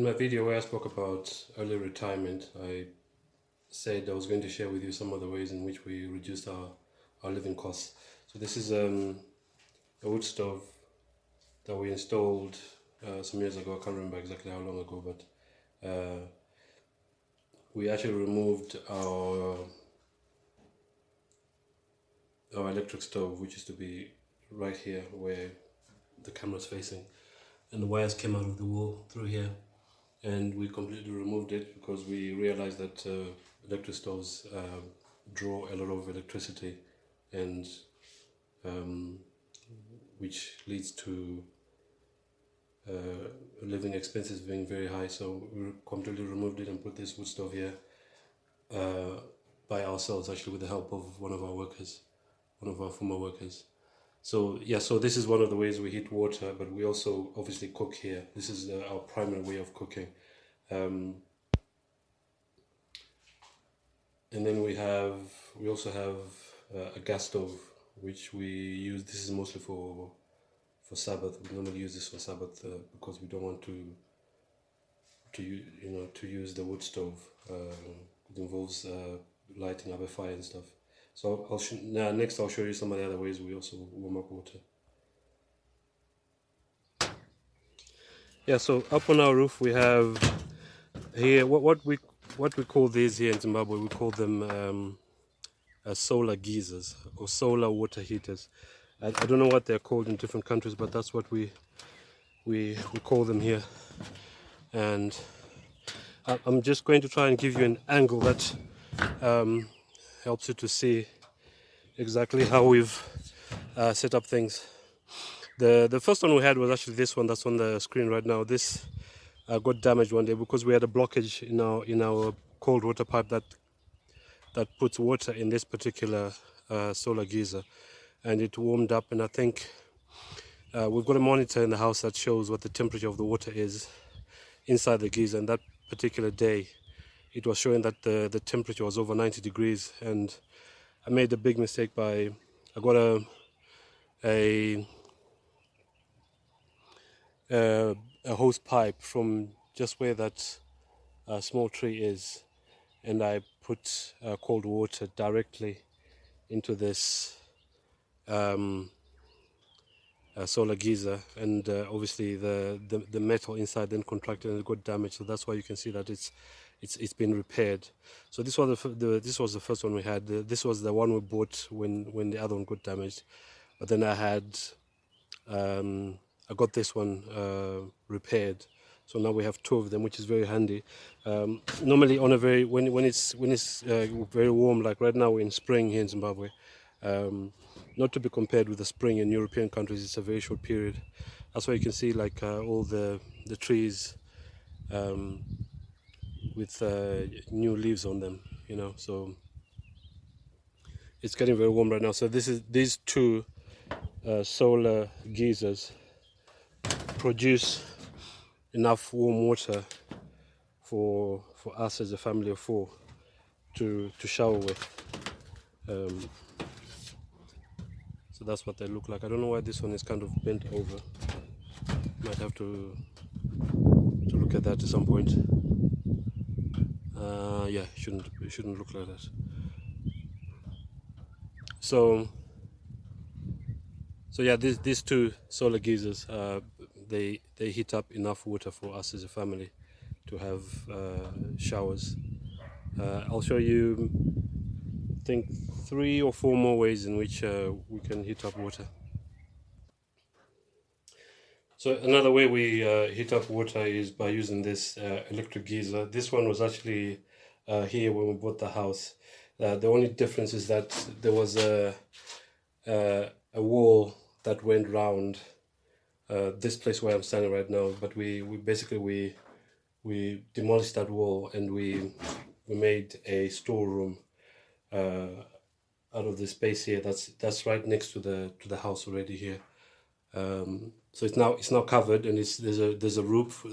my video where I spoke about early retirement, I said I was going to share with you some of the ways in which we reduced our living costs. So this is a wood stove that we installed some years ago. I can't remember exactly how long ago, but we actually removed our electric stove, which used to be right here where the camera's facing, and the wires came out of the wall through here, and we completely removed it because we realized that electric stoves draw a lot of electricity, and which leads to living expenses being very high. So we completely removed it and put this wood stove here by ourselves, actually with the help of one of our former workers. So yeah, so this is one of the ways we heat water, but we also obviously cook here. This is our primary way of cooking. And then we also have a gas stove, which we use. This is mostly for Sabbath. We normally use this for Sabbath because we don't want to use the wood stove. It involves lighting up a fire and stuff. So next I'll show you some of the other ways we also warm up water. Yeah, so up on our roof we have here what we call these here in Zimbabwe. We call them solar geysers or solar water heaters. I don't know what they're called in different countries, but that's what we call them here. And I'm just going to try and give you an angle that helps you to see exactly how we've set up things. The first one we had was actually this one that's on the screen right now. This got damaged one day because we had a blockage in our cold water pipe that puts water in this particular solar geyser, and it warmed up. And I think we've got a monitor in the house that shows what the temperature of the water is inside the geyser, and that particular day it was showing that the temperature was over 90 degrees. And I made a big mistake I got a hose pipe from just where that small tree is, and I put cold water directly into this solar geyser, and obviously the metal inside then contracted and it got damaged. So that's why you can see that it's been repaired. So this was the first one we had. This was the one we bought when the other one got damaged. But then I got this one repaired. So now we have two of them, which is very handy. Normally on when it's very warm, like right now we're in spring here in Zimbabwe. Not to be compared with the spring in European countries, it's a very short period. That's why you can see like all the trees with new leaves on them, so it's getting very warm right now. So these two solar geysers produce enough warm water for us as a family of four to shower with. So that's what they look like. I don't know why this one is kind of bent over. Might have to look at that at some point. Yeah, it shouldn't look like that. So yeah, these two solar geysers, they heat up enough water for us as a family to have showers. I'll show you, I think, 3 or 4 more ways in which we can heat up water. So another way we heat up water is by using this electric geyser. This one was actually here when we bought the house. The only difference is that there was a wall that went round this place where I'm standing right now, but we basically demolished that wall, and we made a storeroom out of the space here that's right next to the house already here. So it's now covered, and there's a roof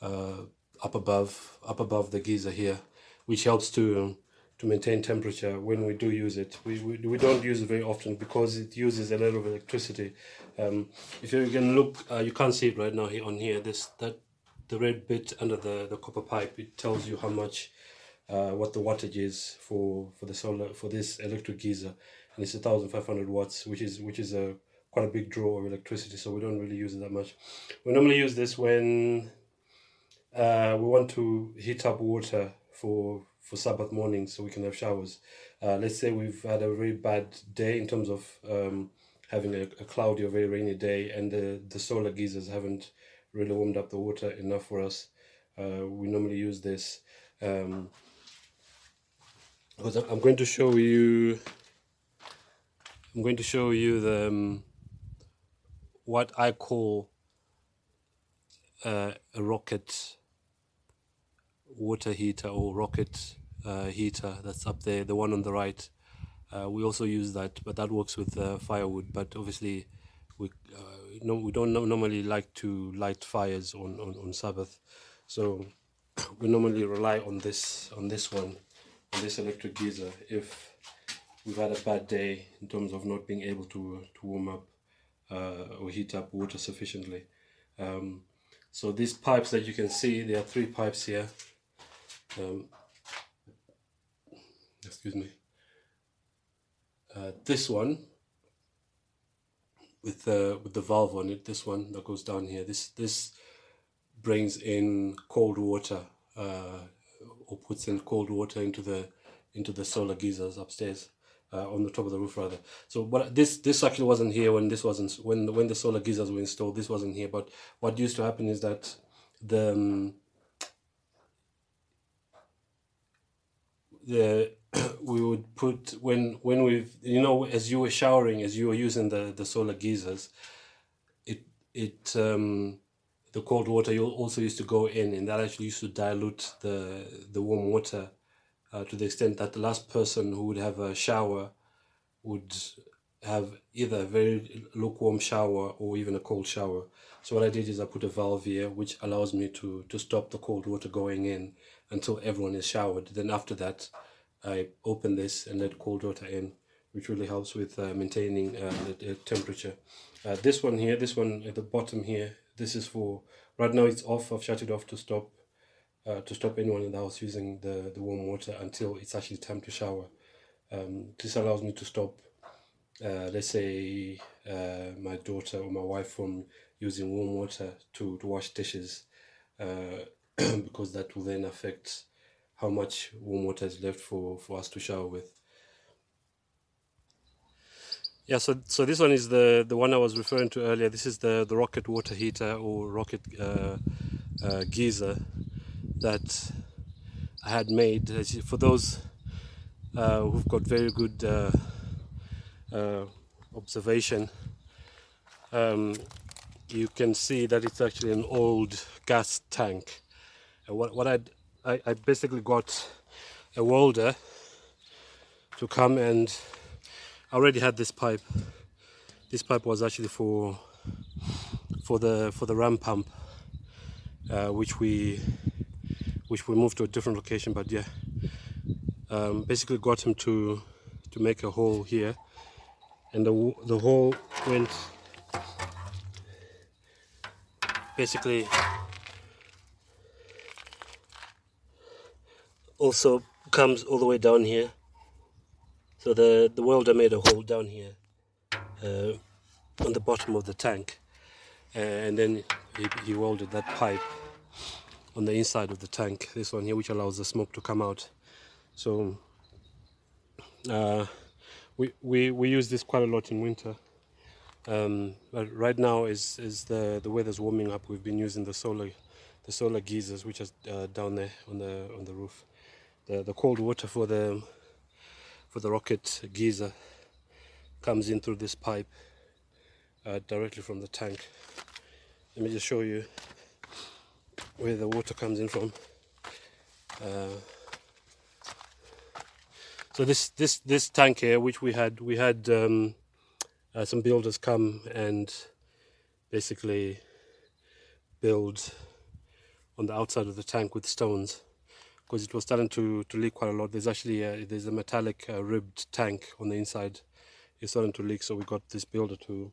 up above the geyser here, which helps to maintain temperature when we do use it. We don't use it very often because it uses a lot of electricity. If you can look, you can't see it right now here on here. red bit under the copper pipe, it tells you how much what the wattage is for this electric geyser, and it's 1,500 watts, which is a quite a big draw of electricity. So we don't really use it that much. We normally use this when we want to heat up water for Sabbath morning so we can have showers. Let's say we've had a very bad day in terms of having a cloudy or very rainy day, and the solar geysers haven't really warmed up the water enough for us. We normally use this. Because I'm going to show you the what I call a rocket water heater, or rocket heater. That's up there, the one on the right. We also use that, but that works with firewood. But obviously, we don't normally like to light fires on Sabbath, so we normally rely on this electric geyser if we've had a bad day in terms of not being able to warm up or heat up water sufficiently. So these pipes that you can see, there are 3 pipes here. Excuse me. This one with the valve on it, this one that goes down here, this brings in cold water, or puts in cold water into the solar geysers upstairs, on the top of the roof rather. So but this actually wasn't here when the solar geysers were installed. This wasn't here, but what used to happen is that we would put when we've, as you were showering, as you were using the solar geysers, the cold water you also used to go in, and that actually used to dilute the warm water to the extent that the last person who would have a shower would have either a very lukewarm shower or even a cold shower. So what I did is I put a valve here which allows me to stop the cold water going in until everyone is showered. Then after that I open this and let cold water in, which really helps with maintaining the temperature. This one here, this one at the bottom here, this is for, right now it's off. I've shut it off to stop anyone in the house using the warm water until it's actually time to shower. This allows me to stop, let's say, my daughter or my wife from using warm water to wash dishes, because that will then affect how much warm water is left for us to shower with. Yeah, so this one is the one I was referring to earlier. This is the rocket water heater, or rocket geyser that I had made. For those who've got very good observation, you can see that it's actually an old gas tank. What I basically got a welder to come, and I already had this pipe. This pipe was actually for the ram pump, which we moved to a different location. But yeah, basically got him to make a hole here, and the hole went basically also comes all the way down here. So the welder made a hole down here on the bottom of the tank, and then he welded that pipe on the inside of the tank, this one here, which allows the smoke to come out. So we use this quite a lot in winter, but right now is the weather's warming up. We've been using the solar geysers, which are down there on the roof. The cold water for the rocket geyser comes in through this pipe directly from the tank. Let me just show you where the water comes in from. So this tank here, which we had some builders come and basically build on the outside of the tank with stones, because it was starting to leak quite a lot. There's actually there's a metallic ribbed tank on the inside. It's starting to leak, so we got this builder to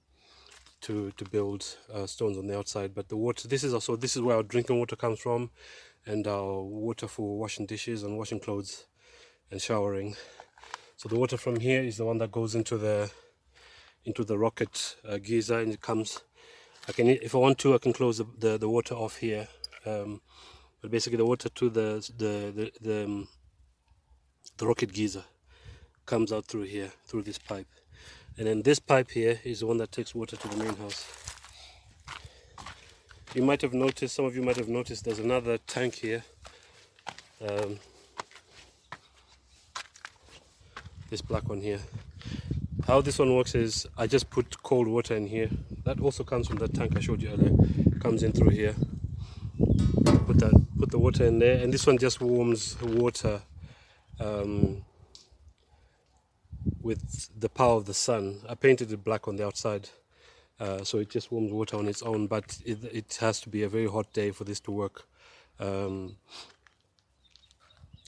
to build stones on the outside. But the water, this is where our drinking water comes from, and our water for washing dishes and washing clothes and showering. So the water from here is the one that goes into the rocket geyser, and it comes. If I want to, I can close the water off here. But basically, the water to the rocket geyser comes out through here, through this pipe. And then this pipe here is the one that takes water to the main house. You might have noticed, some of you might have noticed, there's another tank here. This black one here. How this one works is I just put cold water in here. That also comes from that tank I showed you earlier. It comes in through here. Put the water in there, and this one just warms water with the power of the sun. I painted it black on the outside, so it just warms water on its own, but it has to be a very hot day for this to work.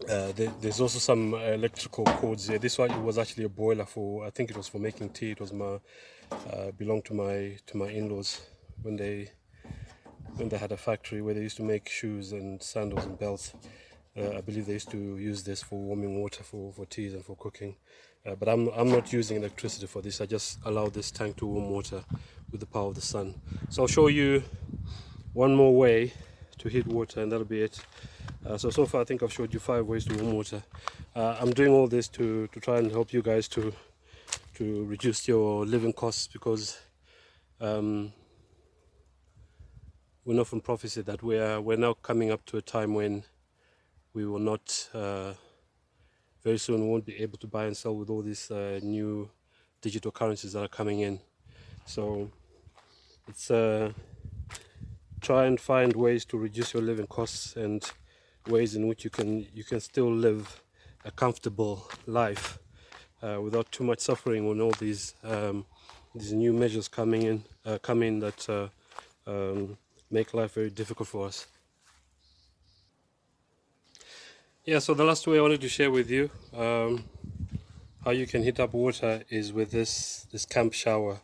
There's also some electrical cords here. This one was actually a boiler for, I think it was for making tea. It was belonged to my in-laws when they had a factory where they used to make shoes and sandals and belts. I believe they used to use this for warming water for teas and for cooking. But I'm not using electricity for this. I just allow this tank to warm water with the power of the sun. So I'll show you one more way to heat water, and that'll be it. So far I think I've showed you 5 ways to warm water. I'm doing all this to try and help you guys to reduce your living costs, because we know from prophecy that we're now coming up to a time when we will not, very soon we won't be able to buy and sell with all these new digital currencies that are coming in. So it's try and find ways to reduce your living costs, and ways in which you can still live a comfortable life without too much suffering when all these new measures come in that make life very difficult for us. Yeah, so the last way I wanted to share with you how you can heat up water is with this camp shower.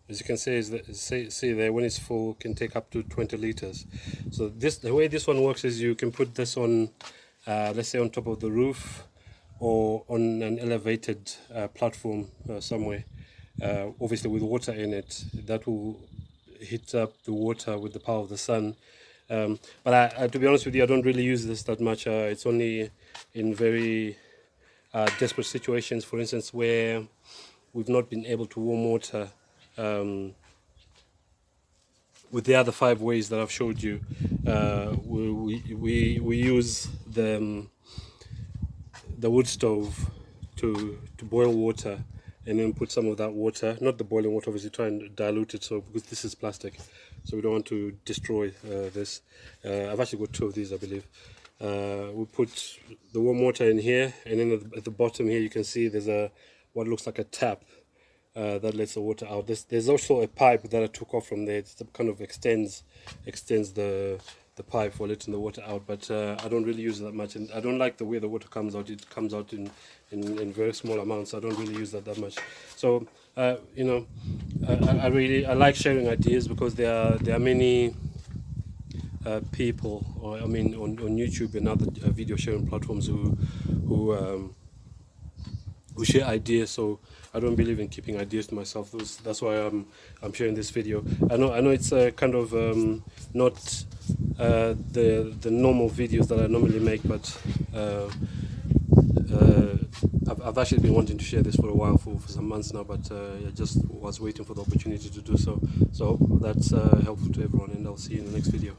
As you can see there, when it's full, can take up to 20 liters. So the way this one works is you can put this on, let's say on top of the roof, or on an elevated platform somewhere, obviously with water in it. That will heat up the water with the power of the sun. But to be honest with you, I don't really use this that much. It's only in very desperate situations, for instance, where we've not been able to warm water with the other 5 ways that I've showed you. We use the wood stove to boil water, and then put some of that water, not the boiling water, obviously try and dilute it, so because this is plastic, so we don't want to destroy this. I've actually got 2 of these, I believe. We put the warm water in here, and then at the bottom here you can see there's what looks like a tap that lets the water out. There's also a pipe that I took off from there. It kind of extends the pipe for letting the water out, but I don't really use it that much, and I don't like the way the water comes out. It comes out in very small amounts. So I don't really use that much. So I like sharing ideas, because there are many people, or I mean on YouTube and other video sharing platforms who share ideas. So I don't believe in keeping ideas to myself. That's why I'm sharing this video. I know it's kind of not the normal videos that I normally make, but I've actually been wanting to share this for a while, for some months now, but I just was waiting for the opportunity to do so. So I hope that's helpful to everyone, and I'll see you in the next video.